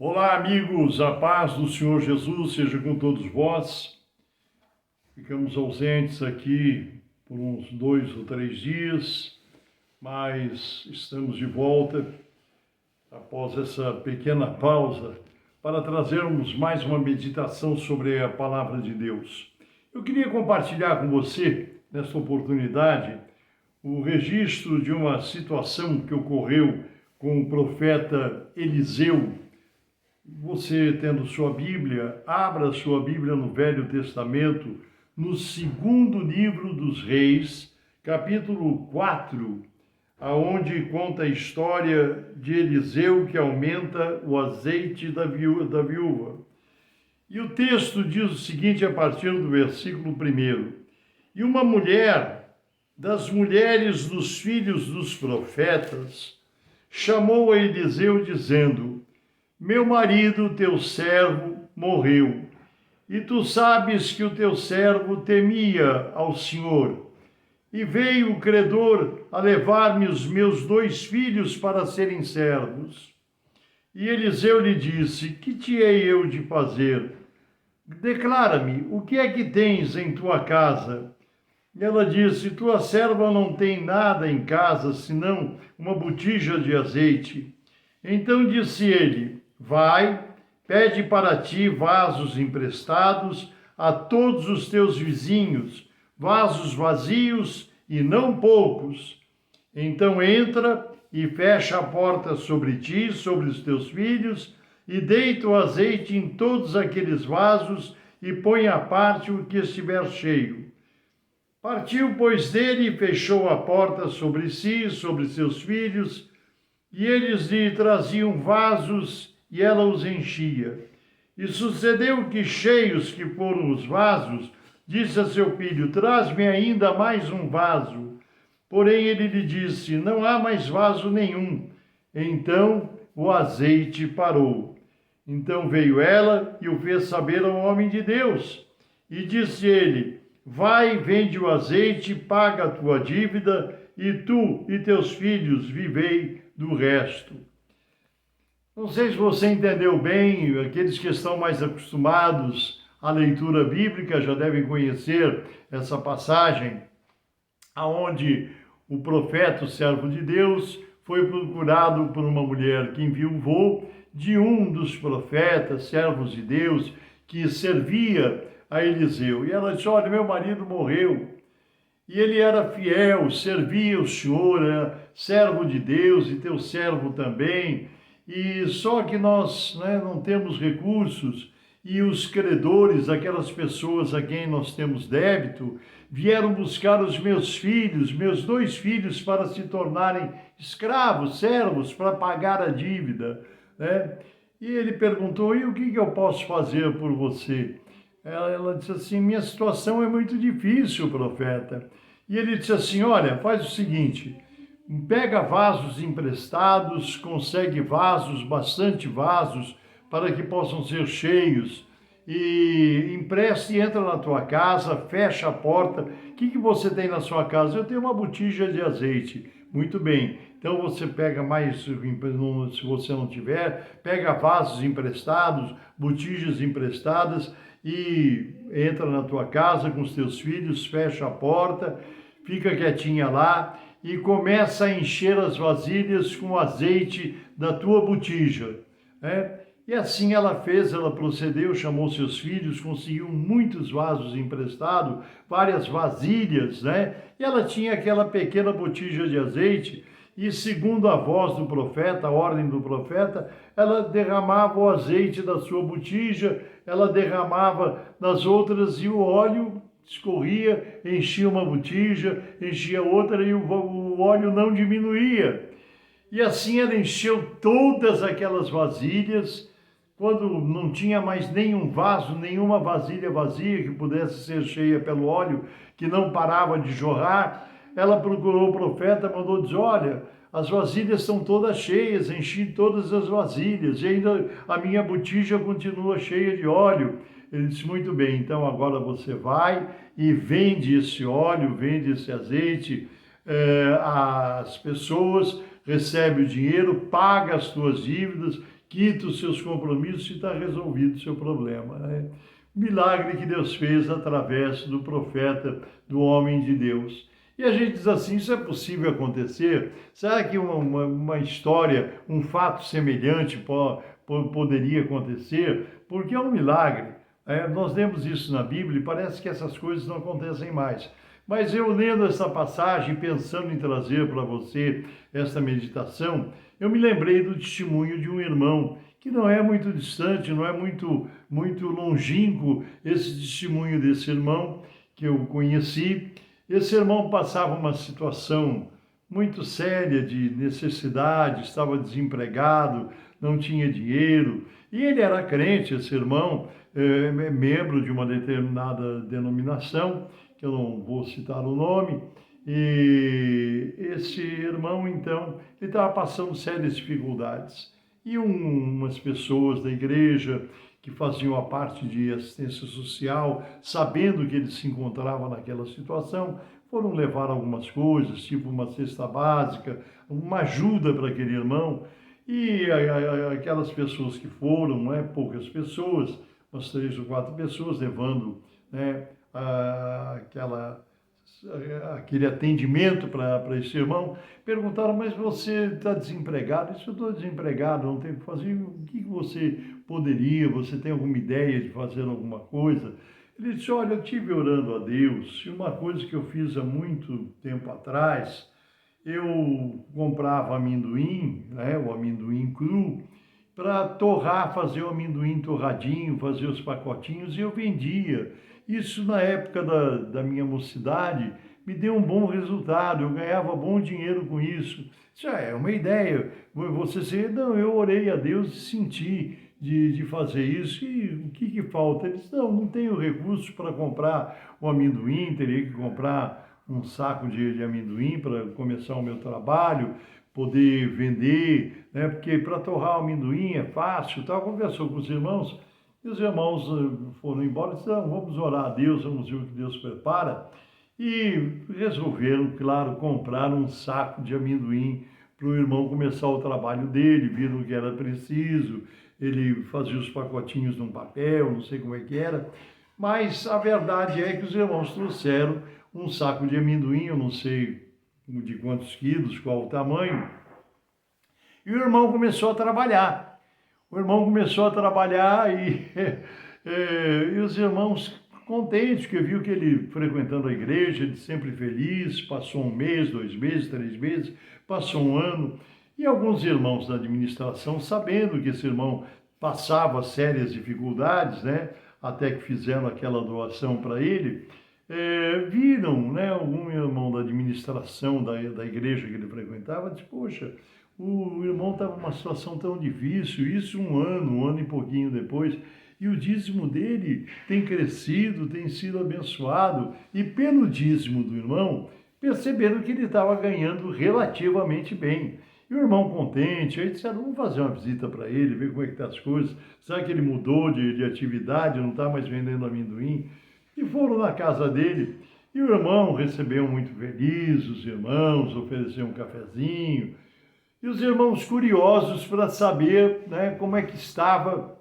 Olá, amigos, a paz do Senhor Jesus seja com todos vós. Ficamos ausentes aqui por uns 2 ou 3 dias, mas estamos de volta após essa pequena pausa para trazermos mais uma meditação sobre a palavra de Deus. Eu queria compartilhar com você, nesta oportunidade, o registro de uma situação que ocorreu com o profeta Eliseu. Você, tendo sua Bíblia, abra sua Bíblia no Velho Testamento, no segundo livro dos Reis, capítulo 4, aonde conta a história de Eliseu que aumenta o azeite da viúva. E o texto diz o seguinte, a partir do versículo 1: E uma mulher das mulheres dos filhos dos profetas chamou a Eliseu, dizendo: Meu marido, teu servo, morreu, e tu sabes que o teu servo temia ao Senhor. E veio o credor a levar-me os meus 2 filhos para serem servos. E Eliseu lhe disse: Que te hei eu de fazer? Declara-me, o que é que tens em tua casa? E ela disse: Tua serva não tem nada em casa, senão uma botija de azeite. Então disse ele: Vai, pede para ti vasos emprestados a todos os teus vizinhos, vasos vazios e não poucos. Então entra e fecha a porta sobre ti, e sobre os teus filhos, e deita o azeite em todos aqueles vasos e põe à parte o que estiver cheio. Partiu, pois, dele e fechou a porta sobre si e sobre seus filhos, e eles lhe traziam vasos e ela os enchia. E sucedeu que, cheios que foram os vasos, disse a seu filho: Traz-me ainda mais um vaso. Porém ele lhe disse: Não há mais vaso nenhum. Então o azeite parou. Então veio ela e o fez saber ao homem de Deus. E disse ele: Vai, vende o azeite, paga a tua dívida, e tu e teus filhos vivei do resto. Não sei se você entendeu bem, aqueles que estão mais acostumados à leitura bíblica já devem conhecer essa passagem, aonde o profeta, o servo de Deus, foi procurado por uma mulher que enviuvou de um dos profetas, servos de Deus, que servia a Eliseu. E ela disse: Olha, meu marido morreu. E ele era fiel, servia o Senhor, era servo de Deus e teu servo também. E só que nós não temos recursos, e os credores, aquelas pessoas a quem nós temos débito, vieram buscar os meus filhos, meus 2 filhos, para se tornarem escravos, servos, para pagar a dívida. E ele perguntou: E o que eu posso fazer por você? Ela disse assim: Minha situação é muito difícil, profeta. E ele disse assim: Olha, faz o seguinte, pega vasos emprestados, consegue vasos, bastante vasos, para que possam ser cheios, e empresta e entra na tua casa, fecha a porta. O que você tem na sua casa? Eu tenho uma botija de azeite. Muito bem, então você pega mais, se você não tiver, pega vasos emprestados, botijas emprestadas, e entra na tua casa com os teus filhos, fecha a porta, fica quietinha lá e começa a encher as vasilhas com o azeite da tua botija. E assim ela fez, ela procedeu, chamou seus filhos, conseguiu muitos vasos emprestados, várias vasilhas, E ela tinha aquela pequena botija de azeite, e segundo a voz do profeta, a ordem do profeta, ela derramava o azeite da sua botija, ela derramava nas outras, e o óleo escorria, enchia uma botija, enchia outra, e o óleo não diminuía. E assim ela encheu todas aquelas vasilhas. Quando não tinha mais nenhum vaso, nenhuma vasilha vazia que pudesse ser cheia pelo óleo, que não parava de jorrar, ela procurou o profeta, mandou dizer: Olha, as vasilhas estão todas cheias, enchi todas as vasilhas, e ainda a minha botija continua cheia de óleo. Ele disse: Muito bem, então agora você vai e vende esse óleo, vende esse azeite às pessoas, recebe o dinheiro, paga as tuas dívidas, quita os seus compromissos e está resolvido o seu problema, né? Milagre que Deus fez através do profeta, do homem de Deus. E a gente diz assim, isso é possível acontecer? Será que uma história, um fato semelhante poderia acontecer? Porque é um milagre. Nós lemos isso na Bíblia e parece que essas coisas não acontecem mais. Mas eu lendo essa passagem, pensando em trazer para você essa meditação, eu me lembrei do testemunho de um irmão, que não é muito distante, não é muito longínquo esse testemunho desse irmão que eu conheci. Esse irmão passava uma situação muito séria de necessidade, estava desempregado, não tinha dinheiro, e ele era crente, esse irmão, membro de uma determinada denominação, que eu não vou citar o nome, e esse irmão, então, ele estava passando sérias dificuldades. E umas pessoas da igreja que faziam a parte de assistência social, sabendo que ele se encontrava naquela situação, foram levar algumas coisas, tipo uma cesta básica, uma ajuda para aquele irmão. E aquelas pessoas que foram, não é poucas pessoas, umas 3 ou 4 pessoas, levando, né, aquele atendimento para esse irmão, perguntaram, mas você está desempregado? Isso, eu estou desempregado, não tenho o que fazer. O que você poderia, você tem alguma ideia de fazer alguma coisa? Ele disse, olha, eu estive orando a Deus, e uma coisa que eu fiz há muito tempo atrás, eu comprava amendoim, né, o amendoim cru, para torrar, fazer o amendoim torradinho, fazer os pacotinhos, e eu vendia. Isso, na época da minha mocidade, me deu um bom resultado, eu ganhava bom dinheiro com isso. Isso é uma ideia. Você diz, não, eu orei a Deus e senti de fazer isso, e o que falta? Ele disse, não tenho recursos para comprar o amendoim, teria que comprar um saco de amendoim para começar o meu trabalho, poder vender, né? Porque para torrar o amendoim é fácil, tal. Conversou com os irmãos, e os irmãos foram embora e disseram, vamos orar a Deus, vamos ver o que Deus prepara. E resolveram, claro, comprar um saco de amendoim para o irmão começar o trabalho dele, viram que era preciso, ele fazia os pacotinhos num papel, não sei como é que era, mas a verdade é que os irmãos trouxeram um saco de amendoim, eu não sei de quantos quilos, qual o tamanho, e o irmão começou a trabalhar. O irmão começou a trabalhar e os irmãos contentes, que viu que ele frequentando a igreja, ele sempre feliz, passou 1 mês, 2 meses, 3 meses, passou 1 ano, e alguns irmãos da administração, sabendo que esse irmão passava sérias dificuldades, né, até que fizeram aquela doação para ele, viram, né, algum irmão da administração da igreja que ele frequentava, disse, poxa, o irmão estava numa situação tão difícil, isso 1 ano e pouquinho depois, e o dízimo dele tem crescido, tem sido abençoado, e pelo dízimo do irmão, perceberam que ele estava ganhando relativamente bem. E o irmão contente, aí disseram, vamos fazer uma visita para ele, ver como é que estão as coisas, será que ele mudou de atividade, não está mais vendendo amendoim? E foram na casa dele, e o irmão recebeu muito feliz, os irmãos ofereceram um cafezinho, e os irmãos curiosos para saber, né, como é que estava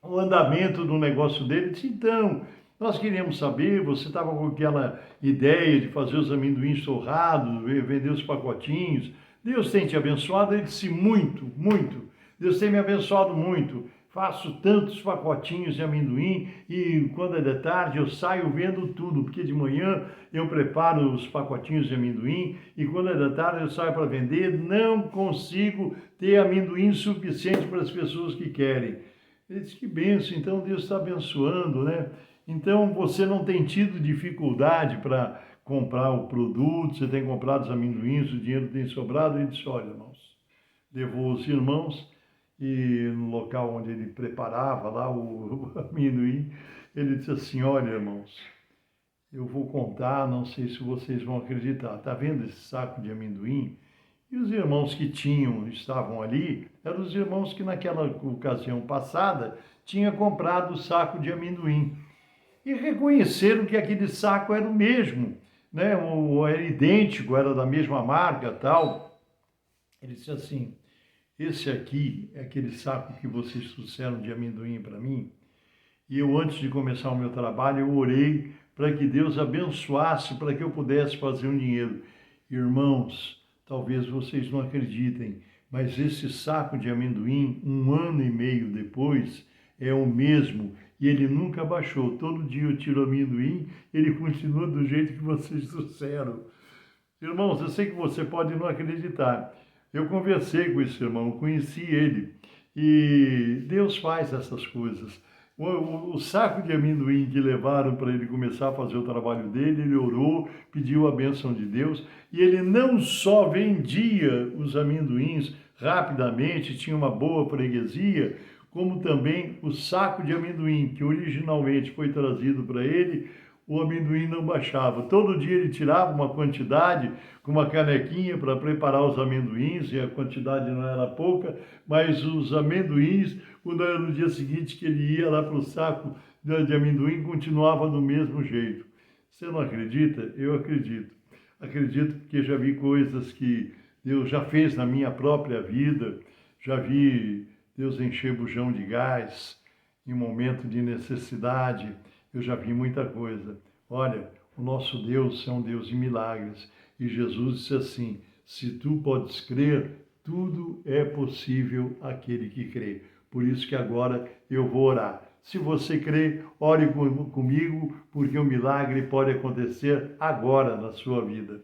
o andamento do negócio dele, disse, então, nós queríamos saber, você estava com aquela ideia de fazer os amendoins torrados, vender os pacotinhos, Deus tem te abençoado? Ele disse, muito, muito, Deus tem me abençoado muito, faço tantos pacotinhos de amendoim e quando é de tarde eu saio vendo tudo, porque de manhã eu preparo os pacotinhos de amendoim e quando é de tarde eu saio para vender, não consigo ter amendoim suficiente para as pessoas que querem. Ele disse, que bênção, então Deus está abençoando, né? Então você não tem tido dificuldade para comprar o produto, você tem comprado os amendoins, o dinheiro tem sobrado. Ele disse, olha, irmãos, levou os irmãos e no local onde ele preparava lá o amendoim, ele disse assim, olha, irmãos, eu vou contar, não sei se vocês vão acreditar, está vendo esse saco de amendoim? E os irmãos que estavam ali, eram os irmãos que naquela ocasião passada tinham comprado o saco de amendoim. E reconheceram que aquele saco era o mesmo, né? Era idêntico, era da mesma marca, tal. Ele disse assim, Esse aqui é aquele saco que vocês trouxeram de amendoim para mim. E eu, antes de começar o meu trabalho, eu orei para que Deus abençoasse, para que eu pudesse fazer um dinheiro. Irmãos, talvez vocês não acreditem, mas esse saco de amendoim, 1 ano e meio depois, é o mesmo. E ele nunca baixou. Todo dia eu tiro amendoim, ele continua do jeito que vocês trouxeram. Irmãos, eu sei que você pode não acreditar. Eu conversei com esse irmão, conheci ele. E Deus faz essas coisas. O saco de amendoim que levaram para ele começar a fazer o trabalho dele, ele orou, pediu a bênção de Deus, e ele não só vendia os amendoins rapidamente, tinha uma boa freguesia, como também o saco de amendoim que originalmente foi trazido para ele, o amendoim não baixava. Todo dia ele tirava uma quantidade com uma canequinha para preparar os amendoins, e a quantidade não era pouca, mas os amendoins, quando era no dia seguinte que ele ia lá para o saco de amendoim, continuava do mesmo jeito. Você não acredita? Eu acredito. Acredito porque já vi coisas que Deus já fez na minha própria vida, já vi Deus encher bujão de gás em momento de necessidade. Eu já vi muita coisa. Olha, o nosso Deus é um Deus de milagres. E Jesus disse assim, se tu podes crer, tudo é possível àquele que crê. Por isso que agora eu vou orar. Se você crê, ore comigo, porque o milagre pode acontecer agora na sua vida.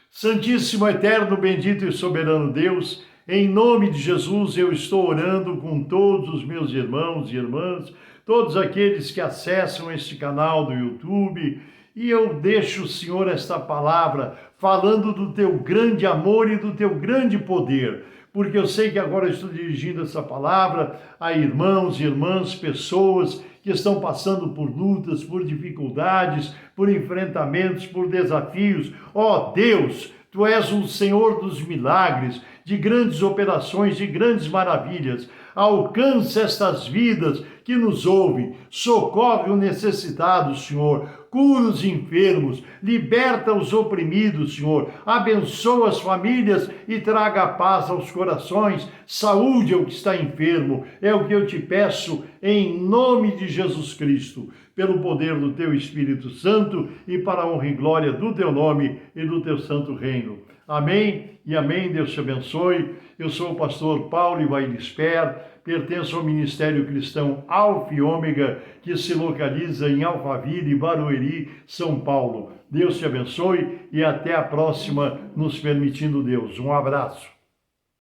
Santíssimo, eterno, bendito e soberano Deus, em nome de Jesus eu estou orando com todos os meus irmãos e irmãs, todos aqueles que acessam este canal do YouTube, e eu deixo, Senhor, esta palavra falando do teu grande amor e do teu grande poder, porque eu sei que agora eu estou dirigindo essa palavra a irmãos e irmãs, pessoas que estão passando por lutas, por dificuldades, por enfrentamentos, por desafios. Ó Deus, Tu és o Senhor dos milagres, de grandes operações, de grandes maravilhas. Alcança estas vidas que nos ouvem, socorre o necessitado, Senhor, cura os enfermos, liberta os oprimidos, Senhor, abençoa as famílias e traga paz aos corações, saúde ao que está enfermo, é o que eu te peço em nome de Jesus Cristo, pelo poder do teu Espírito Santo e para a honra e glória do teu nome e do teu santo reino. Amém e amém. Deus te abençoe. Eu sou o pastor Paulo Ivaílisper, pertenço ao Ministério Cristão Alfa e Ômega, que se localiza em Alphaville, Barueri, São Paulo. Deus te abençoe e até a próxima, nos permitindo Deus. Um abraço.